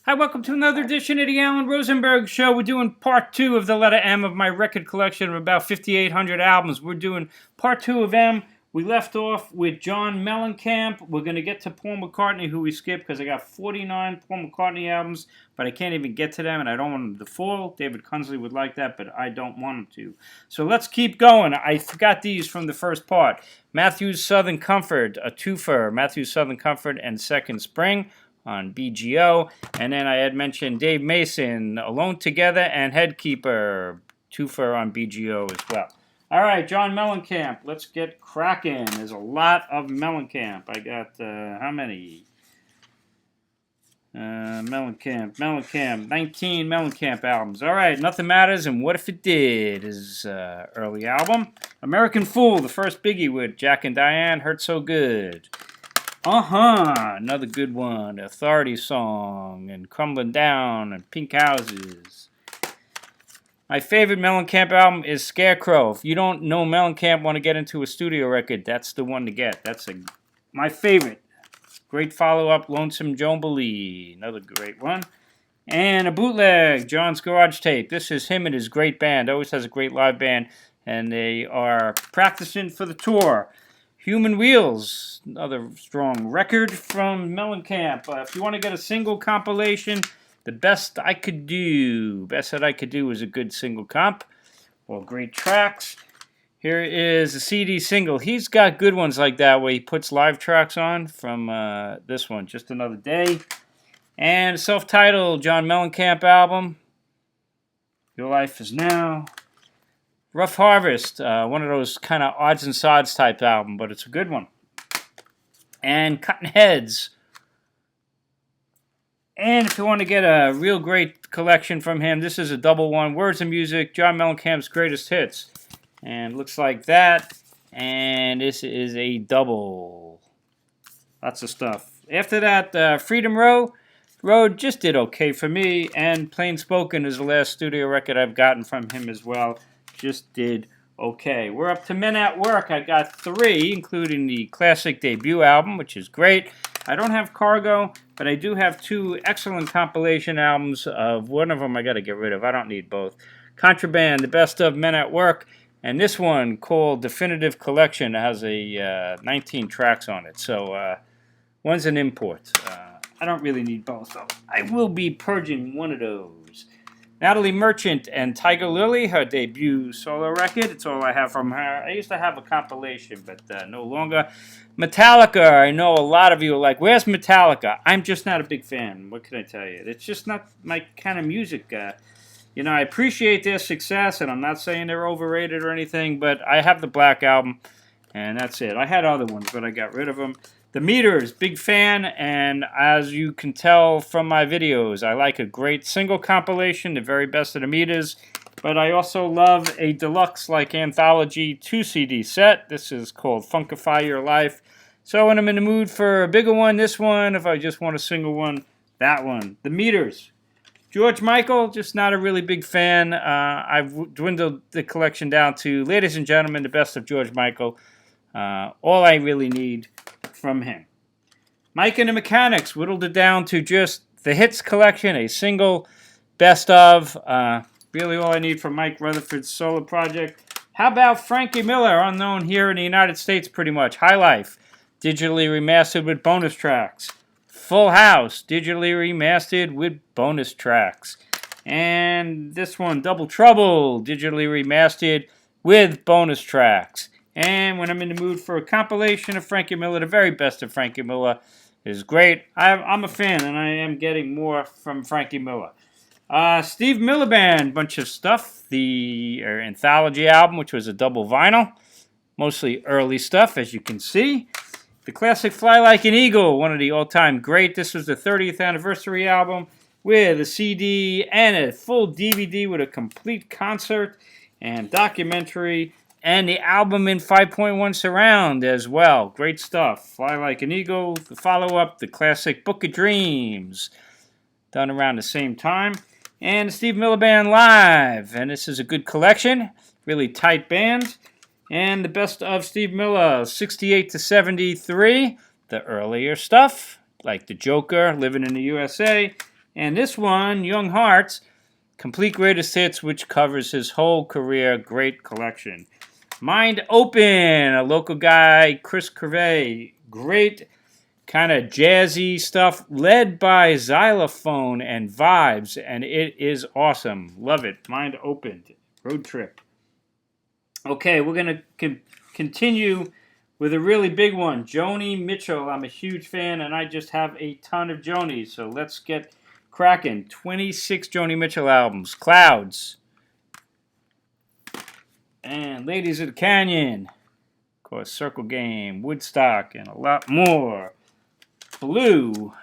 Hi, welcome to another edition of the Alan Rosenberg Show. We're doing part 2 of the letter M of my record collection of about 5,800 albums. We're doing part 2 of M. We left off with John Mellencamp. We're going to get to Paul McCartney, who we skipped, because I got 49 Paul McCartney albums, but I can't even get to them, and I don't want them to fall. David Kunsley would like that, but I don't want him to. So let's keep going. I forgot these from the first part. Matthew's Southern Comfort, a twofer. Matthew's Southern Comfort and Second Spring on BGO. And then I had mentioned Dave Mason, Alone Together and Headkeeper, twofer on BGO as well. All right, John Mellencamp, let's get cracking. There's a lot of Mellencamp. I got, how many? Mellencamp, 19 Mellencamp albums. All right, Nothing Matters and What If It Did is early album. American Fool, the first biggie with Jack and Diane, Hurt So Good. Another good one. Authority Song and Crumbling Down and Pink Houses. My favorite Mellencamp album is Scarecrow. If you don't know Mellencamp, want to get into a studio record, that's the one to get. That's my favorite. Great follow-up, Lonesome Joan Balee. Another great one. And a bootleg, John's Garage Tape. This is him and his great band. Always has a great live band, and they are practicing for the tour. Human Wheels, another strong record from Mellencamp. If you want to get a single compilation, the best that I could do is a good single comp or great tracks. Here is a CD single. He's got good ones like that where he puts live tracks on from this one, Just Another Day. And a self-titled John Mellencamp album, Your Life Is Now. Rough Harvest, one of those kind of odds and sods type album, but it's a good one. And Cutting Heads. And if you want to get a real great collection from him, this is a double one. Words and Music, John Mellencamp's Greatest Hits. And it looks like that. And this is a double. Lots of stuff. After that, Freedom Road just did okay for me. And Plain Spoken is the last studio record I've gotten from him as well. Just did okay. We're up to Men at Work. I got 3, including the classic debut album, which is great. I don't have Cargo, but I do have 2 excellent compilation albums. One of them I got to get rid of. I don't need both. Contraband, the best of Men at Work, and this one called Definitive Collection has a 19 tracks on it. So one's an import. I don't really need both, so I will be purging one of those. Natalie Merchant and Tiger Lily, her debut solo record. It's all I have from her. I used to have a compilation, but no longer. Metallica, I know a lot of you are like, where's Metallica? I'm just not a big fan. What can I tell you? It's just not my kind of music. I appreciate their success, and I'm not saying they're overrated or anything, but I have the Black Album, and that's it. I had other ones, but I got rid of them. The Meters, big fan, and as you can tell from my videos, I like a great single compilation, the very best of the Meters, but I also love a deluxe-like anthology 2-CD set. This is called Funkify Your Life. So when I'm in the mood for a bigger one, this one. If I just want a single one, that one. The Meters. George Michael, just not a really big fan. I've dwindled the collection down to, ladies and gentlemen, the best of George Michael. All I really need from him. Mike and the Mechanics whittled it down to just the hits collection, a single best of. Really all I need from Mike Rutherford's solo project. How about Frankie Miller, unknown here in the United States pretty much. High Life, digitally remastered with bonus tracks. Full House, digitally remastered with bonus tracks. And this one, Double Trouble, digitally remastered with bonus tracks. And when I'm in the mood for a compilation of Frankie Miller, the very best of Frankie Miller is great. I'm a fan, and I am getting more from Frankie Miller. Steve Miller Band, bunch of stuff. The anthology album, which was a double vinyl. Mostly early stuff, as you can see. The classic Fly Like an Eagle, one of the all-time great. This was the 30th anniversary album with a CD and a full DVD with a complete concert and documentary. And the album in 5.1 surround as well. Great stuff. Fly Like an Eagle. The follow-up, the classic Book of Dreams. Done around the same time. And the Steve Miller Band Live. And this is a good collection. Really tight band. And the best of Steve Miller, 68 to 73. The earlier stuff, like The Joker, Living in the USA. And this one, Young Hearts, Complete Greatest Hits, which covers his whole career. Great collection. Mind Open, a local guy, Chris Curvey. Great kind of jazzy stuff, led by xylophone and vibes, and it is awesome. Love it. Mind Open. Road Trip. Okay, we're going to continue with a really big one. Joni Mitchell. I'm a huge fan, and I just have a ton of Joni, so let's get cracking. 26 Joni Mitchell albums. Clouds. And Ladies of the Canyon. Of course, Circle Game, Woodstock, and a lot more. Blue.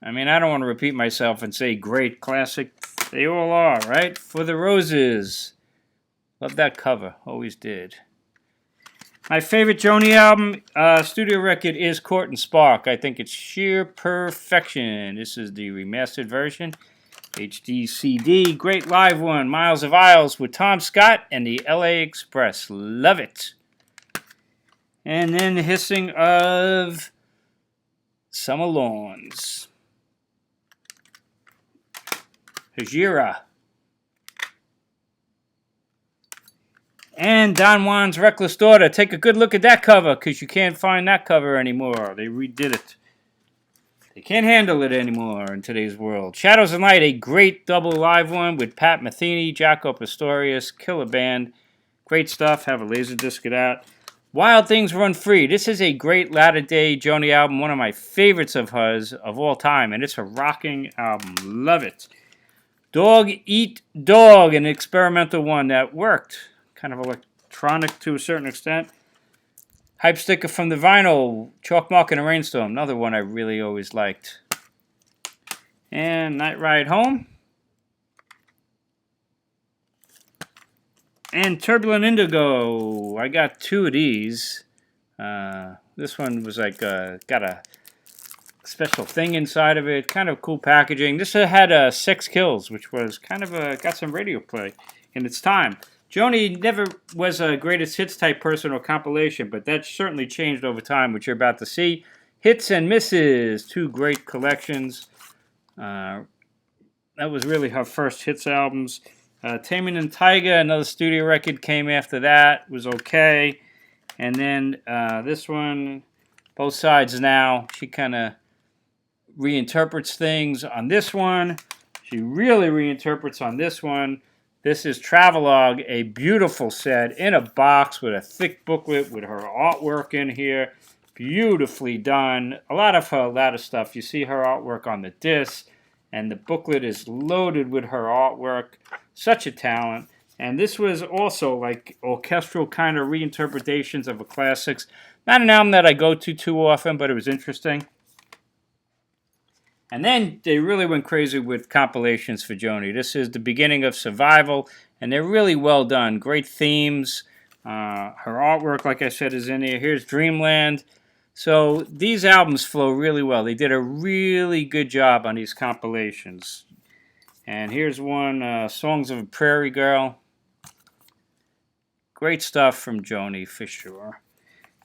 I mean, I don't want to repeat myself and say great, classic. They all are, right? For the Roses. Love that cover. Always did. My favorite Joni album, studio record, is Court and Spark. I think it's sheer perfection. This is the remastered version. HD CD. Great live one. Miles of Isles with Tom Scott and the LA Express. Love it. And then the hissing of Summer Lawns. Hajira. And Don Juan's Reckless Daughter. Take a good look at that cover, because you can't find that cover anymore. They redid it. They can't handle it anymore in today's world. Shadows and Light, a great double live one with Pat Metheny, Jaco Pastorius, killer band. Great stuff. Have a laser disc of that. Wild Things Run Free. This is a great latter-day Joni album, one of my favorites of hers of all time, and it's a rocking album. Love it. Dog Eat Dog, an experimental one that worked. Kind of electronic to a certain extent. Hype Sticker from the Vinyl, Chalk Mark in a Rainstorm, another one I really always liked. And Night Ride Home. And Turbulent Indigo. I got two of these. This one was like, got a special thing inside of it. Kind of cool packaging. This had Sex Kills, which was kind of got some radio play in its time. Joni never was a greatest hits type person or compilation, but that certainly changed over time, which you're about to see. Hits and Misses, two great collections. That was really her first hits albums. Taming and Tiger, another studio record, came after that. Was okay. And then this one, Both Sides Now. She kind of reinterprets things on this one. She really reinterprets on this one. This is Travelogue, a beautiful set in a box with a thick booklet with her artwork in here. Beautifully done. A lot of her latter stuff. You see her artwork on the disc, and the booklet is loaded with her artwork. Such a talent. And this was also like orchestral kind of reinterpretations of the classics. Not an album that I go to too often, but it was interesting. And then they really went crazy with compilations for Joni. This is the beginning of Survival, and they're really well done. Great themes. Her artwork, like I said, is in here. Here's Dreamland. So these albums flow really well. They did a really good job on these compilations. And here's one, Songs of a Prairie Girl. Great stuff from Joni, for sure.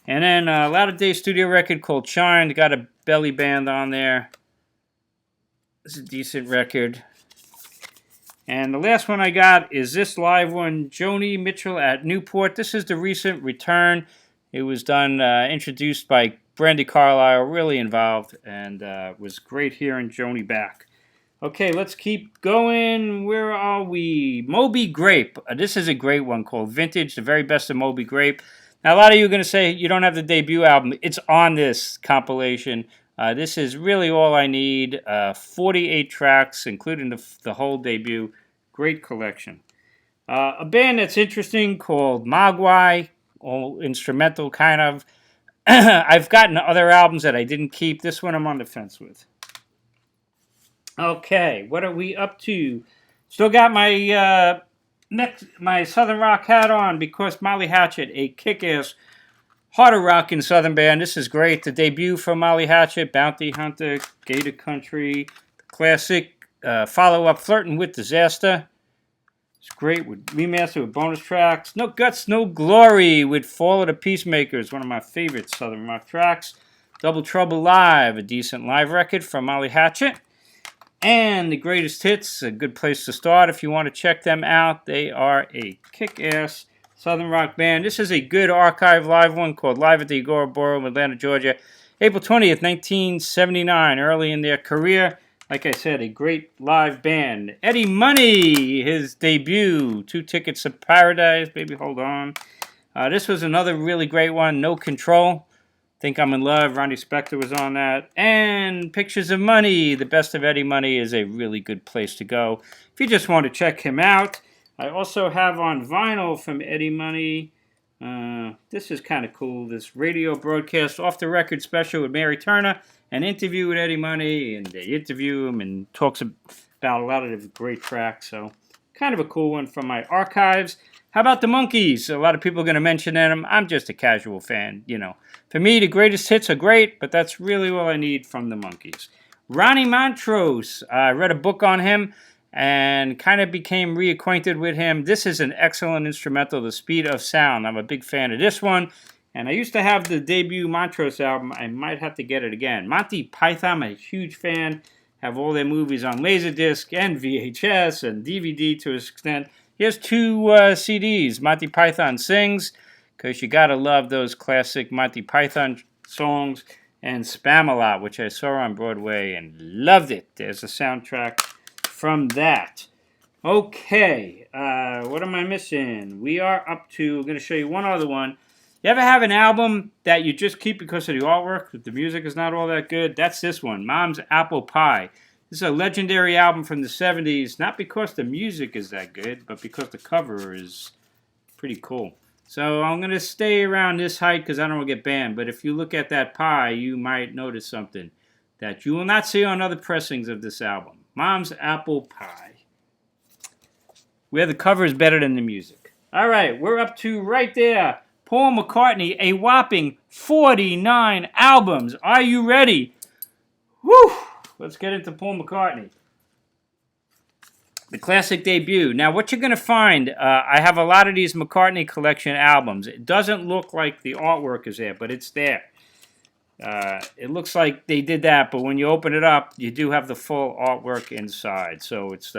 And then a latter-day studio record called Shine. Got a belly band on there. It's a decent record. And the last one I got is this live one, Joni Mitchell at Newport. This is the recent return. It was done, introduced by Brandy Carlisle, really involved, and was great hearing Joni back. Okay, let's keep going. Where are we? Moby Grape. This is a great one called Vintage, the very best of Moby Grape. Now, a lot of you are going to say you don't have the debut album. It's on this compilation. This is really all I need. 48 tracks, including the whole debut. Great collection. A band that's interesting called Mogwai, all instrumental kind of. I've gotten other albums that I didn't keep. This one I'm on the fence with. Okay, what are we up to? Still got my my Southern Rock hat on because Molly Hatchet, a kick-ass harder rocking Southern band. This is great. The debut from Molly Hatchet, Bounty Hunter, Gator Country, classic follow-up, Flirting with Disaster. It's great with remaster with bonus tracks. No Guts, No Glory with Fall of the Peacemakers, one of my favorite Southern rock tracks. Double Trouble Live, a decent live record from Molly Hatchet. and the Greatest Hits, a good place to start if you want to check them out. They are a kick-ass Southern rock band. This is a good archive live one called Live at the Agora Ballroom, Atlanta, Georgia, April 20th, 1979, early in their career. Like I said, a great live band. Eddie Money, his debut, 2 Tickets to Paradise, Baby Hold On. This was another really great one, No Control. Think I'm in Love, Ronnie Spector was on that. And Pictures of Money, the best of Eddie Money is a really good place to go if you just want to check him out. I also have on vinyl from Eddie Money. This is kind of cool. This radio broadcast off the record special with Mary Turner. An interview with Eddie Money, and they interview him and talks about a lot of the great tracks. So kind of a cool one from my archives. How about the Monkees? A lot of people are going to mention them. I'm just a casual fan, you know. For me, the Greatest Hits are great, but that's really all I need from the Monkees. Ronnie Montrose. I read a book on him and kind of became reacquainted with him. This is an excellent instrumental, The Speed of Sound. I'm a big fan of this one. And I used to have the debut Montrose album. I might have to get it again. Monty Python, I'm a huge fan. Have all their movies on Laserdisc and VHS and DVD to an extent. Here's 2 CDs. Monty Python Sings, because you got to love those classic Monty Python songs. And Spam-A-Lot, which I saw on Broadway and loved it. There's a soundtrack from that. Okay, what am I missing? We are up to, I'm going to show you one other one. You ever have an album that you just keep because of the artwork, but the music is not all that good? That's this one, Mom's Apple Pie. This is a legendary album from the 70s, not because the music is that good, but because the cover is pretty cool. So I'm going to stay around this height because I don't want to get banned, but if you look at that pie, you might notice something that you will not see on other pressings of this album. Mom's Apple Pie. Where the cover is better than the music. All right, we're up to right there. Paul McCartney, a whopping 49 albums. Are you ready? Woo! Let's get into Paul McCartney. The classic debut. Now, what you're going to find, I have a lot of these McCartney collection albums. It doesn't look like the artwork is there, but it's there. It looks like they did that, but when you open it up, you do have the full artwork inside. So it's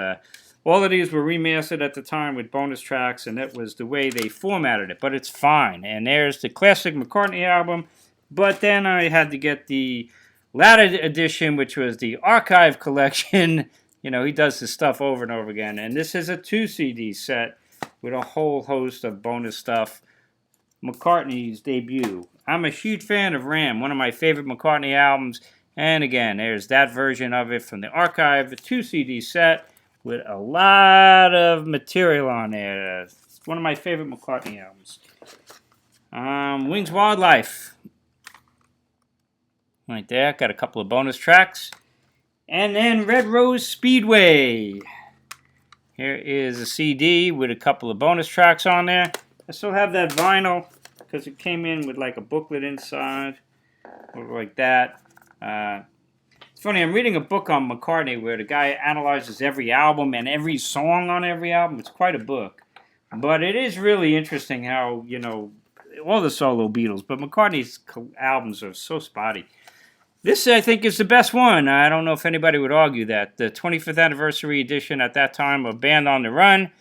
all of these were remastered at the time with bonus tracks, and that was the way they formatted it. But it's fine. And there's the classic McCartney album. But then I had to get the latter edition, which was the archive collection. You know, he does this stuff over and over again. And this is a 2 CD set with a whole host of bonus stuff. McCartney's debut. I'm a huge fan of Ram, one of my favorite McCartney albums. And again, there's that version of it from the archive, a 2 CD set with a lot of material on there. It's one of my favorite McCartney albums. Wings Wildlife. Right there, got a couple of bonus tracks. And then Red Rose Speedway. Here is a CD with a couple of bonus tracks on there. I still have that vinyl because it came in with like a booklet inside. Or like that. It's funny, I'm reading a book on McCartney where the guy analyzes every album and every song on every album. It's quite a book. But it is really interesting how, you know, all the solo Beatles, but McCartney's albums are so spotty. This, I think, is the best one. I don't know if anybody would argue that. The 25th anniversary edition at that time of Band on the Run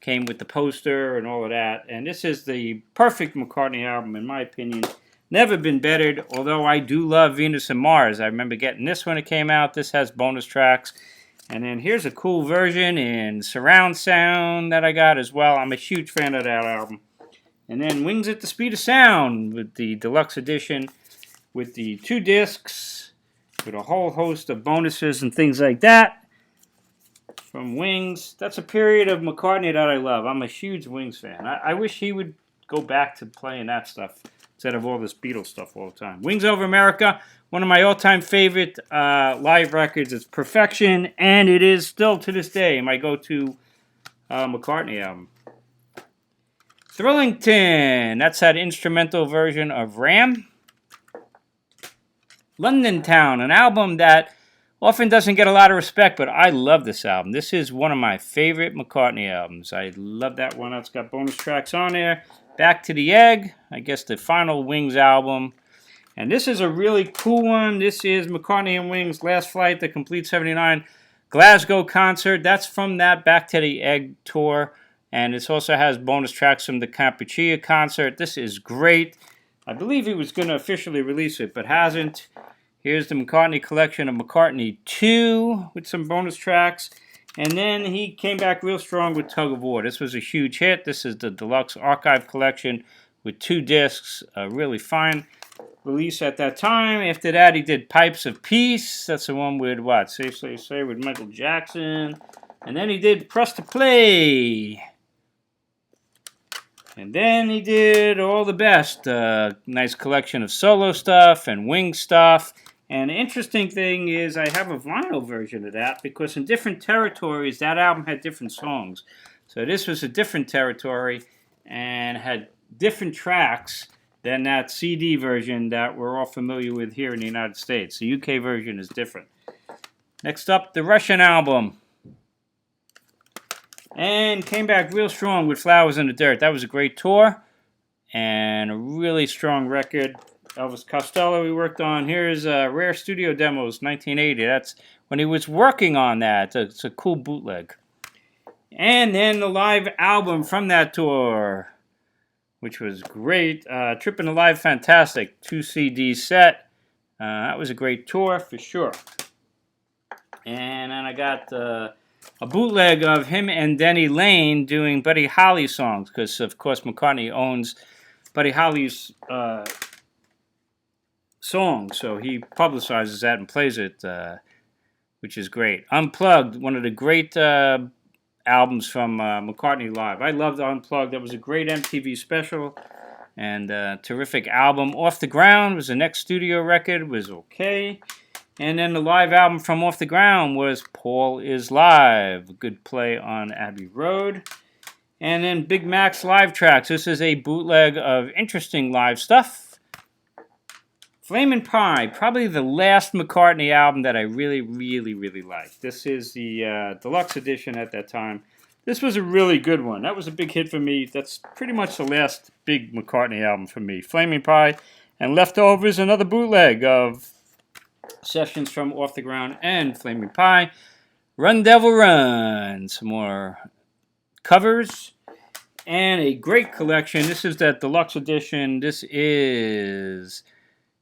came with the poster and all of that. And this is the perfect McCartney album, in my opinion. Never been bettered, although I do love Venus and Mars. I remember getting this when it came out. This has bonus tracks. And then here's a cool version in surround sound that I got as well. I'm a huge fan of that album. And then Wings at the Speed of Sound with the deluxe edition with the 2 discs with a whole host of bonuses and things like that from Wings. That's a period of McCartney that I love. I'm a huge Wings fan. I wish he would go back to playing that stuff instead of all this Beatles stuff all the time. Wings Over America, one of my all-time favorite live records. It's perfection, and it is still to this day my go-to McCartney album. Thrillington, that's that instrumental version of Ram. London Town, an album that often doesn't get a lot of respect, but I love this album. This is one of my favorite McCartney albums. I love that one. It's got bonus tracks on there. Back to the Egg, I guess the final Wings album. And this is a really cool one. This is McCartney and Wings' Last Flight, The Complete 79. Glasgow concert. That's from that Back to the Egg tour. And it also has bonus tracks from the Kampuchea concert. This is great. I believe he was going to officially release it, but hasn't. Here's the McCartney collection of McCartney 2 with some bonus tracks. And then he came back real strong with Tug of War. This was a huge hit. This is the Deluxe Archive collection with 2 discs. A really fine release at that time. After that, he did Pipes of Peace. That's the one with what? Safe, Safe, Safe with Michael Jackson. And then he did Press to Play. And then he did All the Best. Nice collection of solo stuff and Wing stuff. And the interesting thing is I have a vinyl version of that because in different territories, that album had different songs. So this was a different territory and had different tracks than that CD version that we're all familiar with here in the United States. The UK version is different. Next up, the Russian album. And came back real strong with Flowers in the Dirt. That was a great tour and a really strong record. Elvis Costello we worked on. Here's Rare Studio Demos, 1980. That's when he was working on that. It's a cool bootleg. And then the live album from that tour, which was great. Trippin' Alive Fantastic, 2 CD set. That was a great tour for sure. And then I got a bootleg of him and Denny Lane doing Buddy Holly songs, because of course McCartney owns Buddy Holly's song, so he publicizes that and plays it, which is great. Unplugged, one of the great albums from McCartney Live. I loved Unplugged. That was a great MTV special and terrific album. Off the Ground was the next studio record, was okay. And then the live album from Off the Ground was Paul is Live, a good play on Abbey Road. And then Big Mac's live tracks. This is a bootleg of interesting live stuff. Flamin' Pie, probably the last McCartney album that I really, really, really liked. This is the deluxe edition at that time. This was a really good one. That was a big hit for me. That's pretty much the last big McCartney album for me. Flamin' Pie and Leftovers, another bootleg of sessions from Off the Ground and Flamin' Pie. Run Devil Run, some more covers. And a great collection. This is that deluxe edition. This is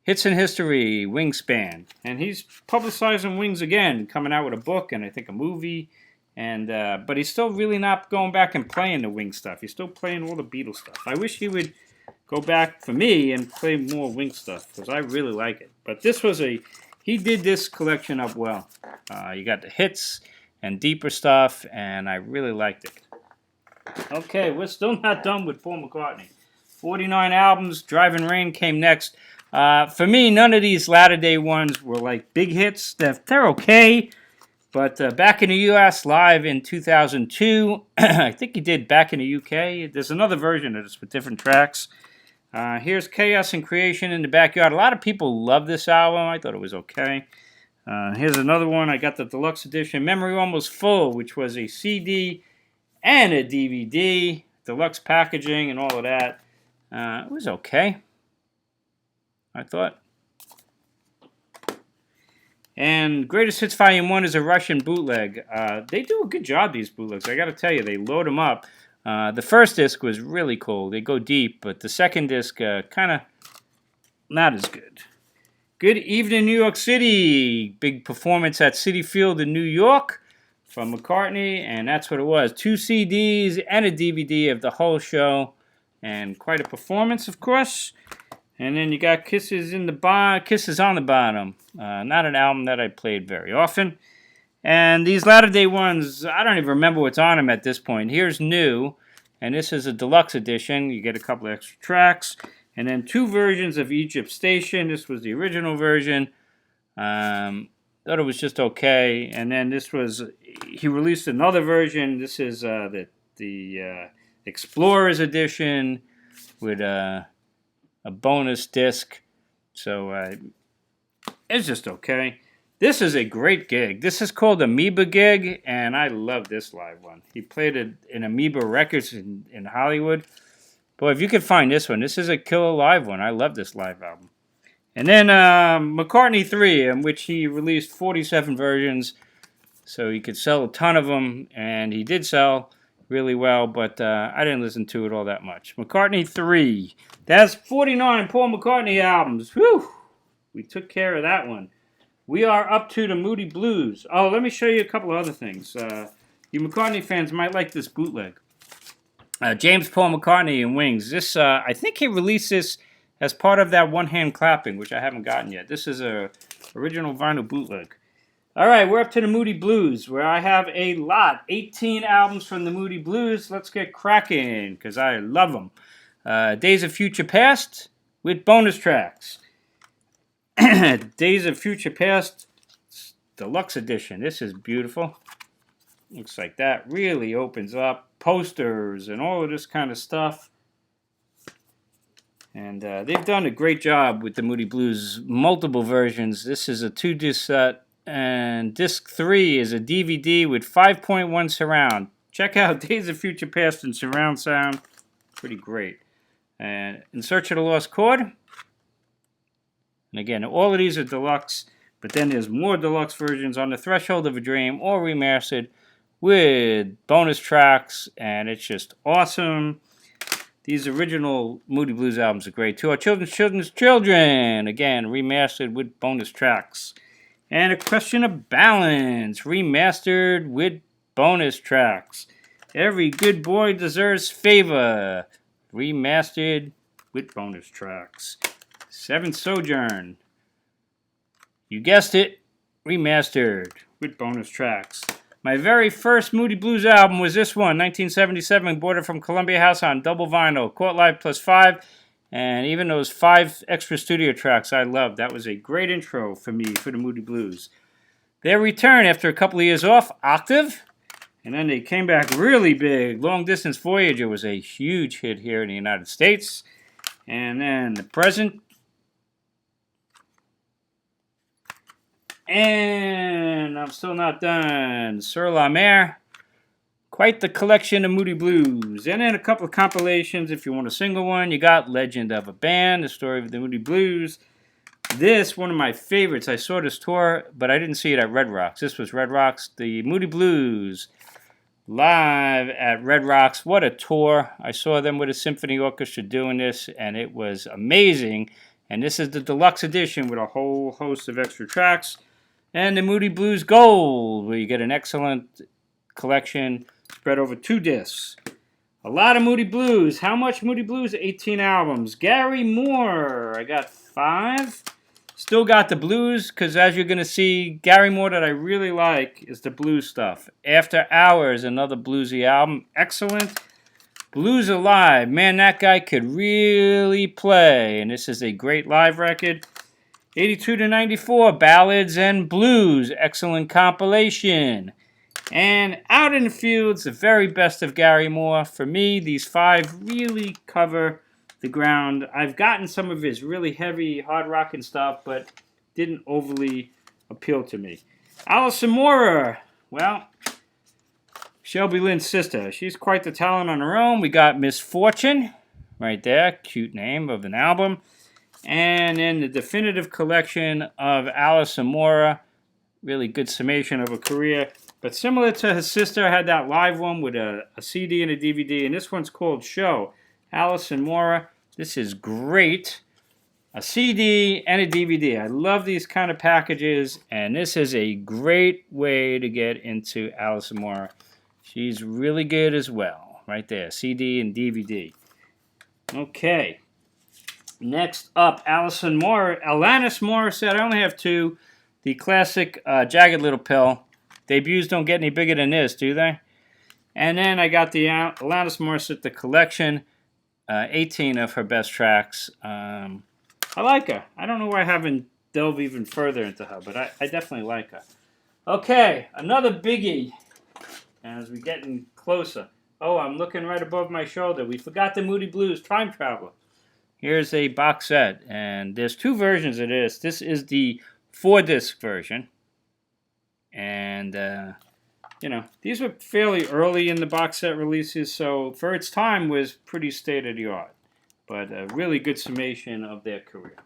Hits in History, Wingspan. And he's publicizing Wings again, coming out with a book and I think a movie. And but he's still really not going back and playing the Wings stuff. He's still playing all the Beatles stuff. I wish he would go back for me and play more Wings stuff because I really like it. But this was he did this collection up well. You got the hits and deeper stuff, and I really liked it. Okay, we're still not done with Paul McCartney. 49 albums, Driving Rain came next. For me, none of these latter-day ones were like big hits. They're okay, but Back in the U.S. live in 2002, I think he did Back in the U.K. There's another version of this with different tracks. Here's Chaos and Creation in the Backyard. A lot of people love this album. I thought it was okay. Here's another one. I got the deluxe edition, Memory Almost Full, which was a CD and a DVD, deluxe packaging and all of that. It was okay, I thought. And Greatest Hits Volume 1 is a Russian bootleg. They do a good job, these bootlegs. I got to tell you, they load them up. The first disc was really cool. They go deep, but the second disc kind of not as good. Good Evening, New York City. Big performance at Citi Field in New York from McCartney, and that's what it was. 2 CDs and a DVD of the whole show, and quite a performance, of course. And then you got Kisses on the Bottom. Not an album that I played very often. And these latter-day ones, I don't even remember what's on them at this point. Here's New, and this is a deluxe edition. You get a couple of extra tracks. And then 2 versions of Egypt Station. This was the original version. Thought it was just okay. And then this was, he released another version. This is the Explorers edition with a bonus disc. So it's just okay. This is a great gig. This is called Amoeba Gig, and I love this live one. He played it in Amoeba Records in Hollywood. Boy, if you could find this one, this is a killer live one. I love this live album. And then McCartney 3, in which he released 47 versions so he could sell a ton of them, and he did sell really well, but I didn't listen to it all that much. McCartney 3. That's 49 Paul McCartney albums. Whew! We took care of that one. We are up to the Moody Blues. Oh, let me show you a couple of other things. You McCartney fans might like this bootleg. James Paul McCartney and Wings. This, I think he released this as part of that one-hand clapping, which I haven't gotten yet. This is a original vinyl bootleg. All right, we're up to the Moody Blues, where I have a lot. 18 albums from the Moody Blues. Let's get cracking, because I love them. Days of Future Past with bonus tracks. Days of Future Past Deluxe Edition. This is beautiful. Looks like that. Really opens up. Posters and all of this kind of stuff. And they've done a great job with the Moody Blues. Multiple versions. This is a 2-disc set. And disc 3 is a DVD with 5.1 surround. Check out Days of Future Past in surround sound. Pretty great. And In Search of the Lost Chord. And again, all of these are deluxe. But then there's more deluxe versions on the Threshold of a Dream or remastered with bonus tracks. And it's just awesome. These original Moody Blues albums are great too. Our Children's Children. Again, remastered with bonus tracks. And A Question of Balance, remastered with bonus tracks. Every Good Boy Deserves Favor, remastered with bonus tracks. Seventh Sojourn, you guessed it, remastered with bonus tracks. My very first Moody Blues album was this one, 1977, bought it from Columbia House on double vinyl, Court Live plus 5. And even those 5 extra studio tracks I loved. That was a great intro for me for the Moody Blues. Their return after a couple of years off, Octave. And then they came back really big. Long Distance Voyager was a huge hit here in the United States. And then the present. And I'm still not done. Sur la Mer. Quite the collection of Moody Blues. And then a couple of compilations. If you want a single one, you got Legend of a Band, the story of the Moody Blues. This, one of my favorites. I saw this tour, but I didn't see it at Red Rocks. This was Red Rocks, the Moody Blues, live at Red Rocks. What a tour. I saw them with a symphony orchestra doing this, and it was amazing. And this is the deluxe edition with a whole host of extra tracks. And the Moody Blues Gold, where you get an excellent collection spread over 2 discs. A lot of Moody Blues. How much Moody Blues? 18 albums. Gary Moore. I got 5. Still got the blues, because as you're going to see, Gary Moore that I really like is the blues stuff. After Hours, another bluesy album. Excellent. Blues Alive. Man, that guy could really play. And this is a great live record. 82 to 94, Ballads and Blues. Excellent compilation. And Out in the Fields, the very best of Gary Moore. For me, these 5 really cover the ground. I've gotten some of his really heavy, hard rocking stuff, but didn't overly appeal to me. Alison Moorer, well, Shelby Lynn's sister. She's quite the talent on her own. We got Misfortune, right there. Cute name of an album. And then the definitive collection of Alison Moorer. Really good summation of her career. But similar to his sister, I had that live one with a CD and a DVD. And this one's called Show. Alison Moorer. This is great. A CD and a DVD. I love these kind of packages. And this is a great way to get into Alison Moorer. She's really good as well. Right there. CD and DVD. Okay. Next up, Alison Moorer. Alanis Morissette. I only have 2. The classic Jagged Little Pill. Debuts don't get any bigger than this, do they? And then I got the Alanis Morissette, the collection. 18 of her best tracks. I like her. I don't know why I haven't delved even further into her, but I definitely like her. Okay, another biggie as we're getting closer. Oh, I'm looking right above my shoulder. We forgot the Moody Blues Time Traveler. Here's a box set, and there's 2 versions of this. This is the 4-disc version. And, you know, these were fairly early in the box set releases, so for its time was pretty state-of-the-art. But a really good summation of their career.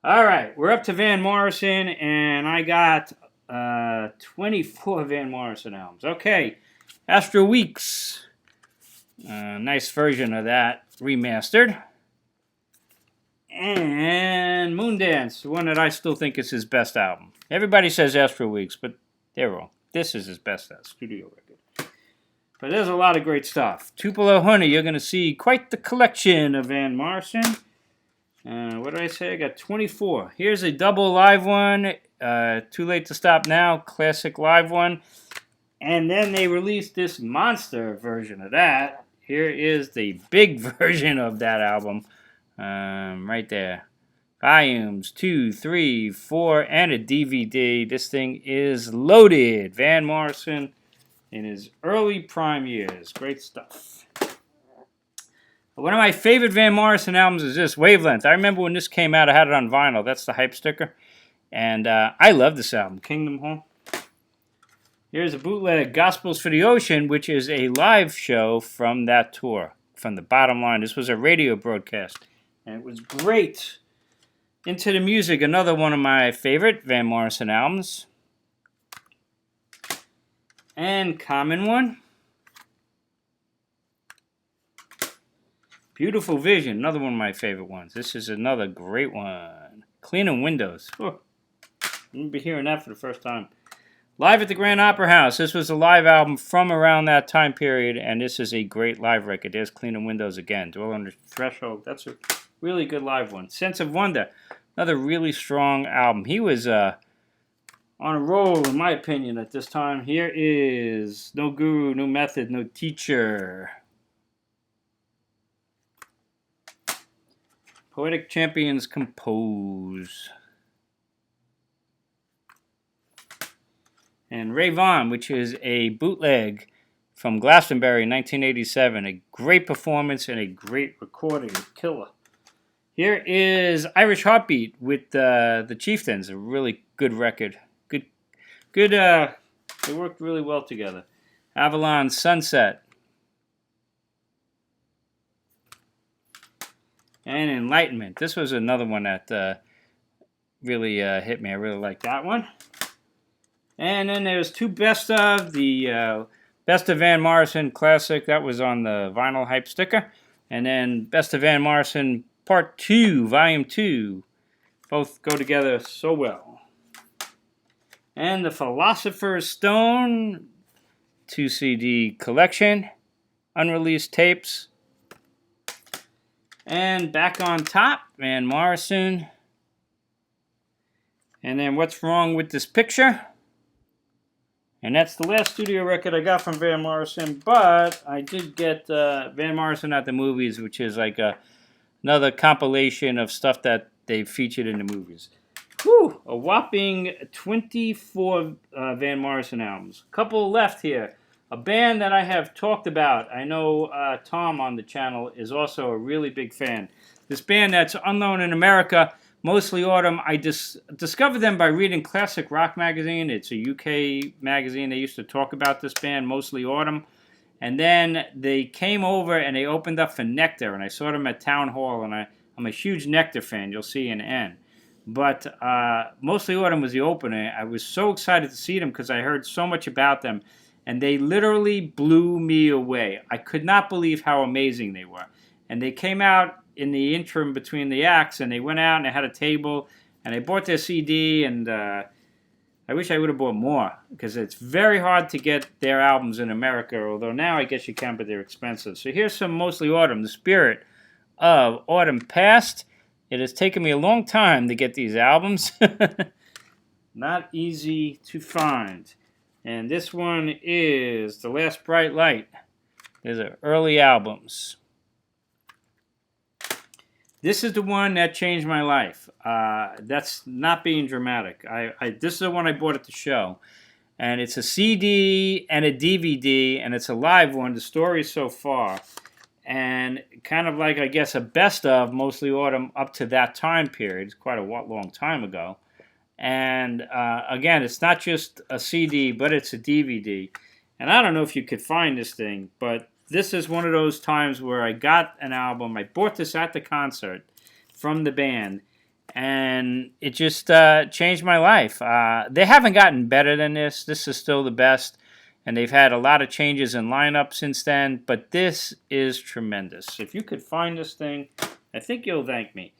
All right, we're up to Van Morrison, and I got 24 Van Morrison albums. Okay, Astro Weeks. Nice version of that, remastered. And Moondance, one that I still think is his best album. Everybody says Astro Weeks, but they're wrong. This is his best studio record. But there's a lot of great stuff. Tupelo Honey, you're going to see quite the collection of Van Morrison. What did I say? I got 24. Here's a double live one. Too Late to Stop Now, classic live one. And then they released this monster version of that. Here is the big version of that album. Right there. Volumes 2, 3, 4, and a DVD. This thing is loaded. Van Morrison in his early prime years. Great stuff. One of my favorite Van Morrison albums is this, Wavelength. I remember when this came out, I had it on vinyl. That's the hype sticker. And I love this album, Kingdom Hall. Here's a bootleg, Gospels for the Ocean, which is a live show from that tour. From the bottom line, this was a radio broadcast. And it was great. Into the Music, another one of my favorite Van Morrison albums. And Common One. Beautiful Vision, another one of my favorite ones. This is another great one. Cleaning Windows. Oh, I'm going to be hearing that for the first time. Live at the Grand Opera House. This was a live album from around that time period, and this is a great live record. There's Cleaning Windows again. Dwell Under Threshold. That's a really good live one. Sense of Wonder. Another really strong album. He was on a roll, in my opinion, at this time. Here is No Guru, No Method, No Teacher. Poetic Champions Compose. And Ray Vaughan, which is a bootleg from Glastonbury in 1987. A great performance and a great recording. Killer. Here is Irish Heartbeat with the Chieftains. A really good record. Good. They worked really well together. Avalon Sunset. And Enlightenment. This was another one that really hit me. I really liked that one. And then there's two best of. The Best of Van Morrison Classic. That was on the vinyl hype sticker. And then Best of Van Morrison Part 2, Volume 2. Both go together so well. And the Philosopher's Stone 2 CD collection. Unreleased tapes. And back on top, Van Morrison. And then What's Wrong with This Picture? And that's the last studio record I got from Van Morrison. But I did get Van Morrison at the Movies, which is like another compilation of stuff that they featured in the movies. Whew! A whopping 24 Van Morrison albums. A couple left here. A band that I have talked about, I know Tom on the channel is also a really big fan. This band that's unknown in America, Mostly Autumn. I discovered them by reading Classic Rock Magazine. It's a UK magazine. They used to talk about this band, Mostly Autumn. And then they came over and they opened up for Nectar, and I saw them at Town Hall, and I'm a huge Nectar fan. You'll see in the end. But Mostly Autumn was the opener. I was so excited to see them because I heard so much about them. And they literally blew me away. I could not believe how amazing they were. And they came out in the interim between the acts, and they went out and they had a table, and they bought their CD, and I wish I would have bought more, because it's very hard to get their albums in America, although now I guess you can, but they're expensive. So here's some Mostly Autumn, the spirit of autumn past. It has taken me a long time to get these albums. Not easy to find. And this one is The Last Bright Light. These are early albums. This is the one that changed my life. That's not being dramatic. This is the one I bought at the show. And it's a CD and a DVD, and it's a live one, the story so far. And kind of like, I guess, a best of Mostly Autumn up to that time period. It's quite a long time ago. And again, it's not just a CD, but it's a DVD. And I don't know if you could find this thing, but this is one of those times where I got an album. I bought this at the concert from the band. and it just changed my life. They haven't gotten better than this. This is still the best, and they've had a lot of changes in lineup since then, but this is tremendous. If you could find this thing, I think you'll thank me.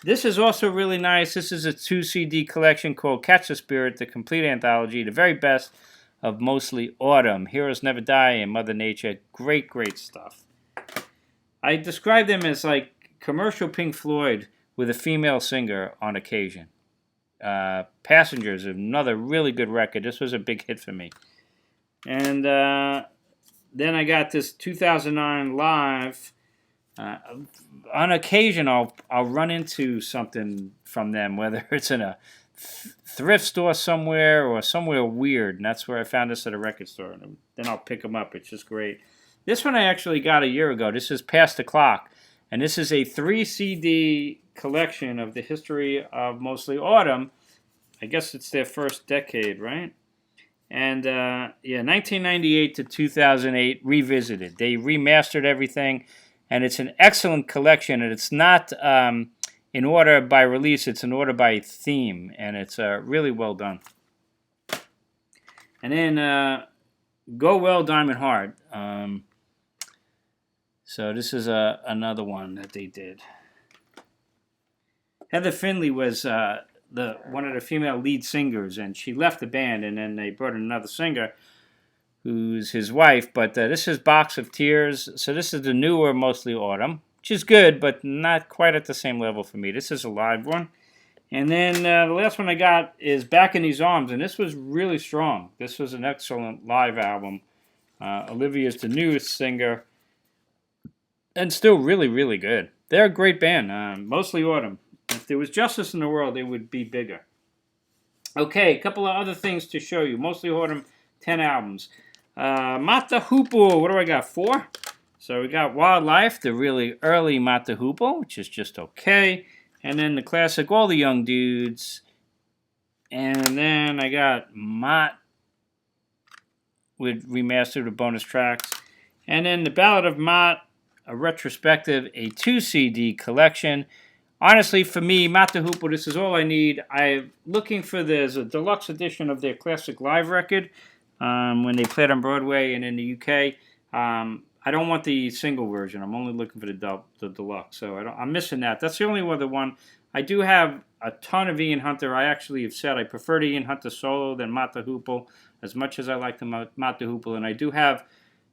This is also really nice. This is a 2 CD collection called Catch the Spirit, the complete anthology, the very best of mostly autumn. Heroes Never Die and Mother Nature. Great, great stuff. I describe them as like commercial Pink Floyd with a female singer on occasion. Passengers, another really good record. This was a big hit for me. And then I got this 2009 Live. On occasion, I'll run into something from them, whether it's in a thrift store somewhere or somewhere weird, and that's where I found this at a record store. And then I'll pick them up. It's just great. This one I actually got a year ago. This is Past the Clock, and this is a 3 CD collection of the history of mostly autumn. I guess it's their first decade, right? And yeah, 1998 to 2008 revisited. They remastered everything. And it's an excellent collection, and it's not in order by release, it's in order by theme, and it's really well done. And then Go Well, Diamond Heart. So this is another one that they did. Heather Finley was one of the female lead singers, and she left the band, and then they brought in another singer, who's his wife, but this is Box of Tears. So this is the newer, mostly autumn, which is good, but not quite at the same level for me. This is a live one. And then the last one I got is Back in These Arms, and this was really strong. This was an excellent live album. Olivia's the newest singer, and still really, really good. They're a great band, mostly autumn. If there was justice in the world, they would be bigger. Okay, a couple of other things to show you. Mostly autumn, 10 albums. Mata Hoople, what do I got? 4? So we got Wildlife, the really early Mata Hoople, which is just okay. And then the classic All the Young Dudes. And then I got Mott with remastered with bonus tracks. And then the Ballad of Mott, a retrospective, a 2 CD collection. Honestly, for me, Mata Hoople, this is all I need. I'm looking for there's a deluxe edition of their classic live record. When they played on Broadway and in the UK. I don't want the single version. I'm only looking for the deluxe. So I'm missing that. That's the only other one. I do have a ton of Ian Hunter. I actually have said I prefer the Ian Hunter solo than Mata Hoople as much as I like the Mata Hoople. And I do have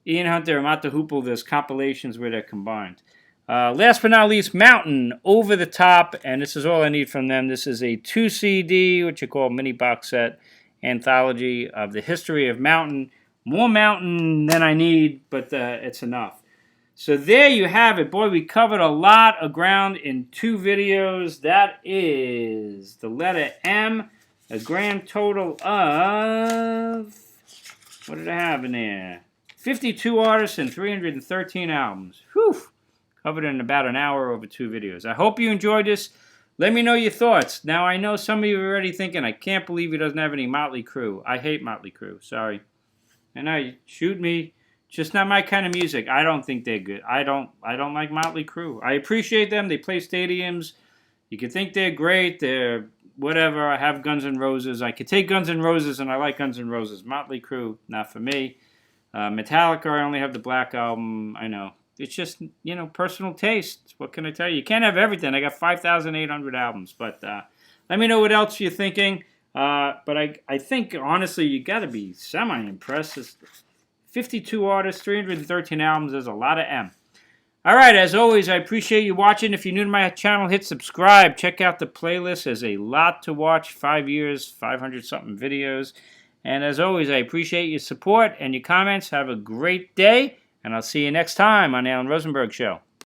Ian Hunter and Mata Hoople. There's compilations where they're combined. Last but not least, Mountain, Over the Top. And this is all I need from them. This is a 2 CD, what you call mini box set. Anthology of the history of Mountain. More Mountain than I need, but it's enough. So there you have it. Boy, we covered a lot of ground in 2 videos. That is the letter M. A grand total of... what did I have in there? 52 artists and 313 albums. Whew! Covered in about an hour over 2 videos. I hope you enjoyed this. Let me know your thoughts. Now, I know some of you are already thinking, I can't believe he doesn't have any Motley Crue. I hate Motley Crue. Sorry. I know, you shoot me. Just not my kind of music. I don't think they're good. I don't like Motley Crue. I appreciate them. They play stadiums. You could think they're great. They're whatever. I have Guns N' Roses. I could take Guns N' Roses, and I like Guns N' Roses. Motley Crue, not for me. Metallica, I only have the Black Album. I know. It's just, personal taste. What can I tell you? You can't have everything. I got 5,800 albums. But let me know what else you're thinking. But I think, honestly, you got to be semi-impressed. It's 52 artists, 313 albums. There's a lot of M. All right, as always, I appreciate you watching. If you're new to my channel, hit subscribe. Check out the playlist. There's a lot to watch. 5 years, 500-something videos. And as always, I appreciate your support and your comments. Have a great day. And I'll see you next time on the Alan Rosenberg Show.